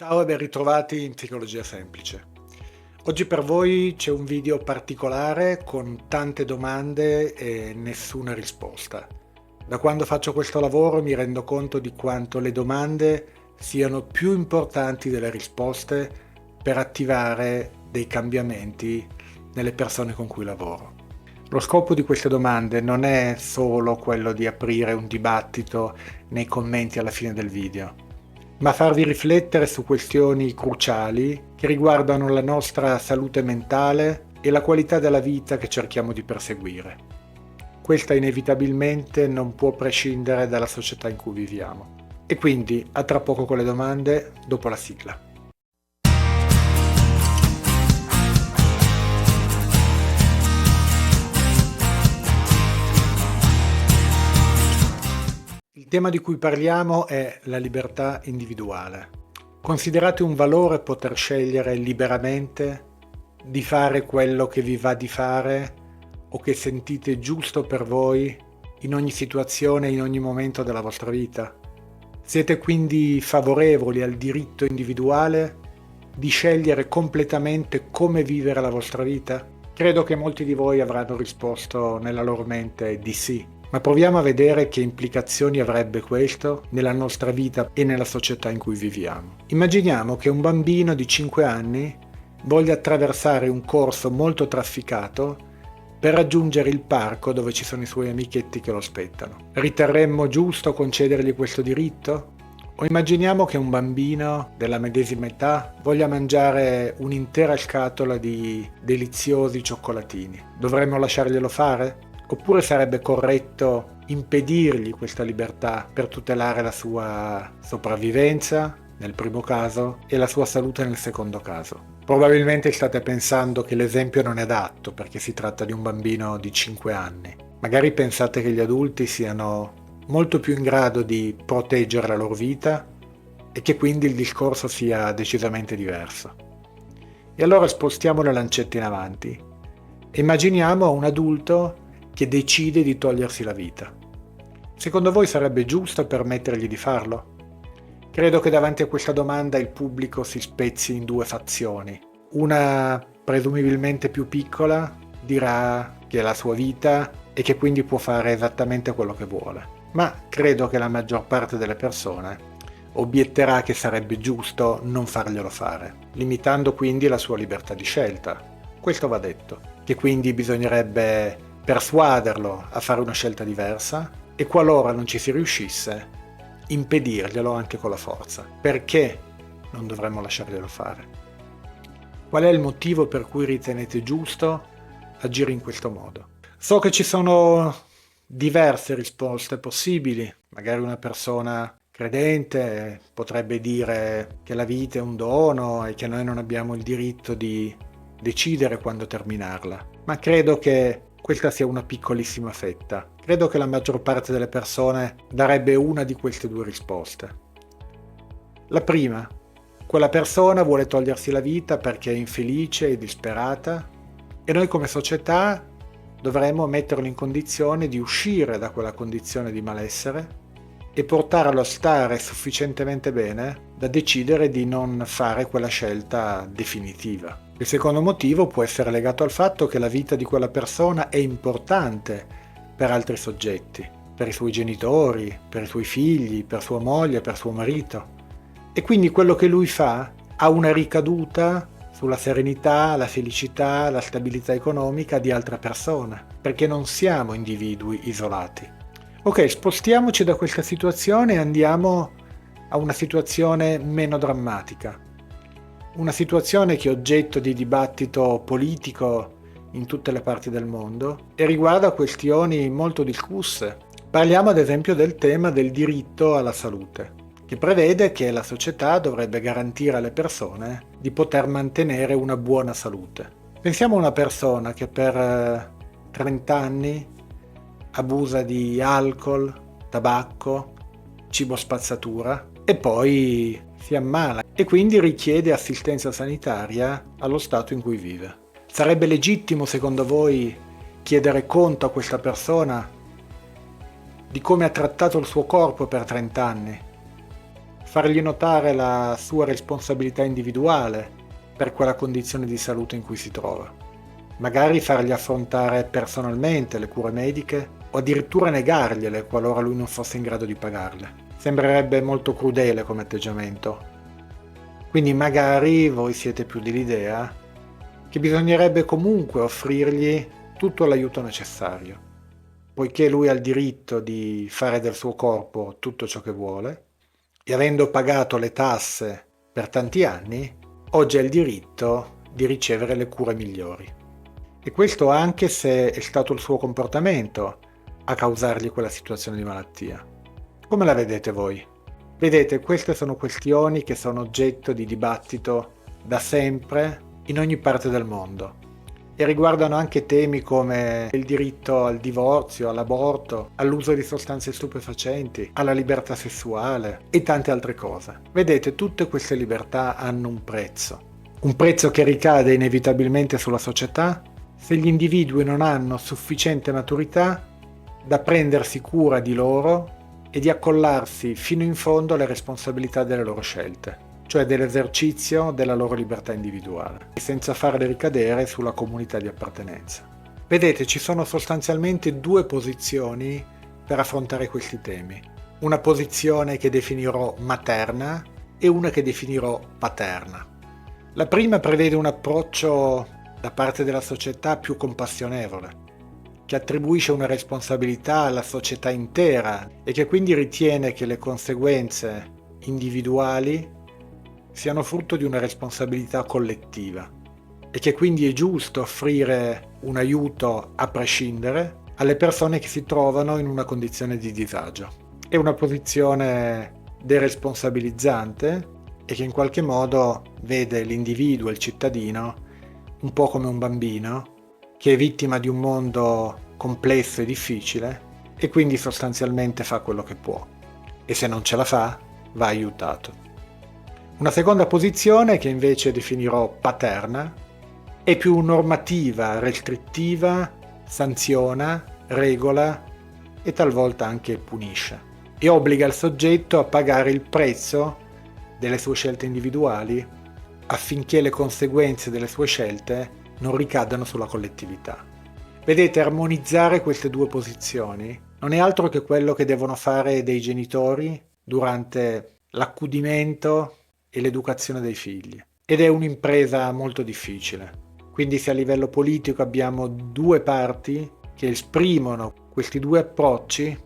Ciao e ben ritrovati in Psicologia Semplice. Oggi per voi c'è un video particolare con tante domande e nessuna risposta. Da quando faccio questo lavoro mi rendo conto di quanto le domande siano più importanti delle risposte per attivare dei cambiamenti nelle persone con cui lavoro. Lo scopo di queste domande non è solo quello di aprire un dibattito nei commenti alla fine del video, ma farvi riflettere su questioni cruciali che riguardano la nostra salute mentale e la qualità della vita che cerchiamo di perseguire. Questa inevitabilmente non può prescindere dalla società in cui viviamo. E quindi a tra poco con le domande, dopo la sigla. Il tema di cui parliamo è la libertà individuale. Considerate un valore poter scegliere liberamente di fare quello che vi va di fare o che sentite giusto per voi in ogni situazione e in ogni momento della vostra vita? Siete quindi favorevoli al diritto individuale di scegliere completamente come vivere la vostra vita? Credo che molti di voi avranno risposto nella loro mente di sì. Ma proviamo a vedere che implicazioni avrebbe questo nella nostra vita e nella società in cui viviamo. Immaginiamo che un bambino di 5 anni voglia attraversare un corso molto trafficato per raggiungere il parco dove ci sono i suoi amichetti che lo aspettano. Riterremmo giusto concedergli questo diritto? O immaginiamo che un bambino della medesima età voglia mangiare un'intera scatola di deliziosi cioccolatini. Dovremmo lasciarglielo fare? Oppure sarebbe corretto impedirgli questa libertà per tutelare la sua sopravvivenza, nel primo caso, e la sua salute nel secondo caso? Probabilmente state pensando che l'esempio non è adatto perché si tratta di un bambino di 5 anni. Magari pensate che gli adulti siano molto più in grado di proteggere la loro vita e che quindi il discorso sia decisamente diverso. E allora spostiamo la lancetta in avanti. Immaginiamo un adulto che decide di togliersi la vita. Secondo voi sarebbe giusto permettergli di farlo? Credo che davanti a questa domanda il pubblico si spezzi in due fazioni. Una, presumibilmente più piccola, dirà che è la sua vita e che quindi può fare esattamente quello che vuole. Ma credo che la maggior parte delle persone obietterà che sarebbe giusto non farglielo fare, limitando quindi la sua libertà di scelta. Questo va detto, che quindi bisognerebbe persuaderlo a fare una scelta diversa e qualora non ci si riuscisse, impedirglielo anche con la forza. Perché non dovremmo lasciarglielo fare? Qual è il motivo per cui ritenete giusto agire in questo modo? So che ci sono diverse risposte possibili. Magari una persona credente potrebbe dire che la vita è un dono e che noi non abbiamo il diritto di decidere quando terminarla. Ma credo che questa sia una piccolissima fetta. Credo che la maggior parte delle persone darebbe una di queste due risposte. La prima, quella persona vuole togliersi la vita perché è infelice e disperata e noi come società dovremmo metterlo in condizione di uscire da quella condizione di malessere e portarlo a stare sufficientemente bene da decidere di non fare quella scelta definitiva. Il secondo motivo può essere legato al fatto che la vita di quella persona è importante per altri soggetti, per i suoi genitori, per i suoi figli, per sua moglie, per suo marito. E quindi quello che lui fa ha una ricaduta sulla serenità, la felicità, la stabilità economica di altre persone, perché non siamo individui isolati. Ok, spostiamoci da questa situazione e andiamo a una situazione meno drammatica. Una situazione che è oggetto di dibattito politico in tutte le parti del mondo e riguarda questioni molto discusse. Parliamo ad esempio del tema del diritto alla salute, che prevede che la società dovrebbe garantire alle persone di poter mantenere una buona salute. Pensiamo a una persona che per 30 anni abusa di alcol, tabacco, cibo spazzatura e poi si ammala e quindi richiede assistenza sanitaria allo stato in cui vive. Sarebbe legittimo secondo voi chiedere conto a questa persona di come ha trattato il suo corpo per 30 anni? fargli notare la sua responsabilità individuale per quella condizione di salute in cui si trova. Magari fargli affrontare personalmente le cure mediche o addirittura negargliele qualora lui non fosse in grado di pagarle. Sembrerebbe molto crudele come atteggiamento. Quindi magari voi siete più dell'idea che bisognerebbe comunque offrirgli tutto l'aiuto necessario, poiché lui ha il diritto di fare del suo corpo tutto ciò che vuole e avendo pagato le tasse per tanti anni, oggi ha il diritto di ricevere le cure migliori. E questo anche se è stato il suo comportamento a causargli quella situazione di malattia. Come la vedete voi? Vedete, queste sono questioni che sono oggetto di dibattito da sempre in ogni parte del mondo e riguardano anche temi come il diritto al divorzio, all'aborto, all'uso di sostanze stupefacenti, alla libertà sessuale e tante altre cose. Vedete, tutte queste libertà hanno un prezzo che ricade inevitabilmente sulla società se gli individui non hanno sufficiente maturità da prendersi cura di loro e di accollarsi fino in fondo alle responsabilità delle loro scelte, cioè dell'esercizio della loro libertà individuale, senza farle ricadere sulla comunità di appartenenza. Vedete, ci sono sostanzialmente due posizioni per affrontare questi temi. Una posizione che definirò materna e una che definirò paterna. La prima prevede un approccio da parte della società più compassionevole, che attribuisce una responsabilità alla società intera e che quindi ritiene che le conseguenze individuali siano frutto di una responsabilità collettiva e che quindi è giusto offrire un aiuto a prescindere alle persone che si trovano in una condizione di disagio. È una posizione deresponsabilizzante e che in qualche modo vede l'individuo, il cittadino, un po' come un bambino che è vittima di un mondo complesso e difficile e quindi sostanzialmente fa quello che può e se non ce la fa va aiutato. Una seconda posizione che invece definirò paterna è più normativa, restrittiva, sanziona, regola e talvolta anche punisce e obbliga il soggetto a pagare il prezzo delle sue scelte individuali affinché le conseguenze delle sue scelte non ricadano sulla collettività. Vedete, armonizzare queste due posizioni non è altro che quello che devono fare dei genitori durante l'accudimento e l'educazione dei figli. Ed è un'impresa molto difficile. Quindi se a livello politico abbiamo due parti che esprimono questi due approcci,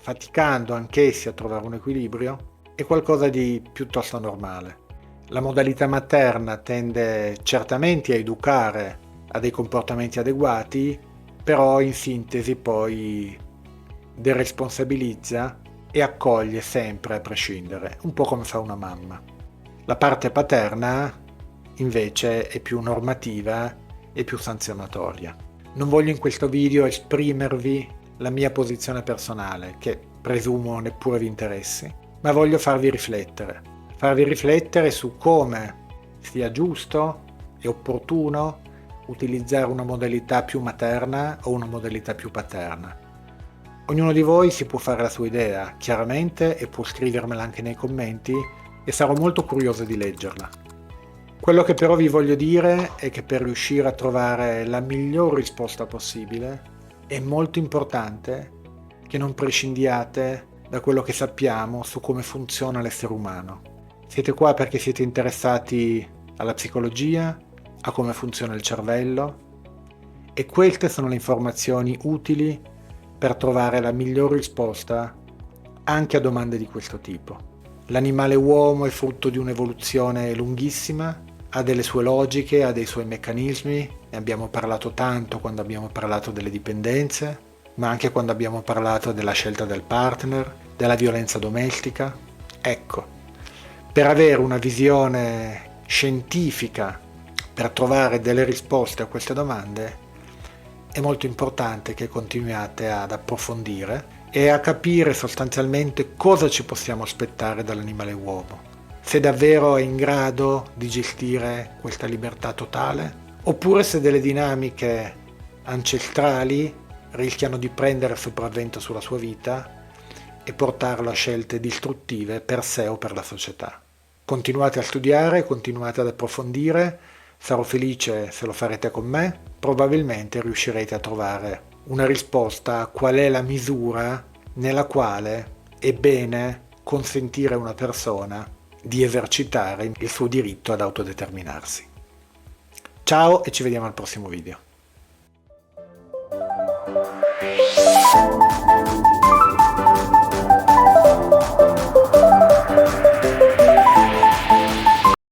faticando anch'essi a trovare un equilibrio, è qualcosa di piuttosto normale. La modalità materna tende certamente a educare a dei comportamenti adeguati, però in sintesi poi deresponsabilizza e accoglie sempre a prescindere, un po' come fa una mamma. La parte paterna invece è più normativa e più sanzionatoria. Non voglio in questo video esprimervi la mia posizione personale, che presumo neppure vi interessi, ma voglio farvi riflettere su come sia giusto e opportuno utilizzare una modalità più materna o una modalità più paterna. Ognuno di voi si può fare la sua idea, chiaramente, e può scrivermela anche nei commenti e sarò molto curioso di leggerla. Quello che però vi voglio dire è che per riuscire a trovare la miglior risposta possibile è molto importante che non prescindiate da quello che sappiamo su come funziona l'essere umano. Siete qua perché siete interessati alla psicologia, a come funziona il cervello e queste sono le informazioni utili per trovare la miglior risposta anche a domande di questo tipo. L'animale uomo è frutto di un'evoluzione lunghissima, ha delle sue logiche, ha dei suoi meccanismi, ne abbiamo parlato tanto quando abbiamo parlato delle dipendenze, ma anche quando abbiamo parlato della scelta del partner, della violenza domestica. Ecco, per avere una visione scientifica, per trovare delle risposte a queste domande, è molto importante che continuiate ad approfondire e a capire sostanzialmente cosa ci possiamo aspettare dall'animale uomo. Se davvero è in grado di gestire questa libertà totale, oppure se delle dinamiche ancestrali rischiano di prendere sopravvento sulla sua vita e portarlo a scelte distruttive per sé o per la società. Continuate a studiare, continuate ad approfondire, sarò felice se lo farete con me, probabilmente riuscirete a trovare una risposta a qual è la misura nella quale è bene consentire a una persona di esercitare il suo diritto ad autodeterminarsi. Ciao e ci vediamo al prossimo video.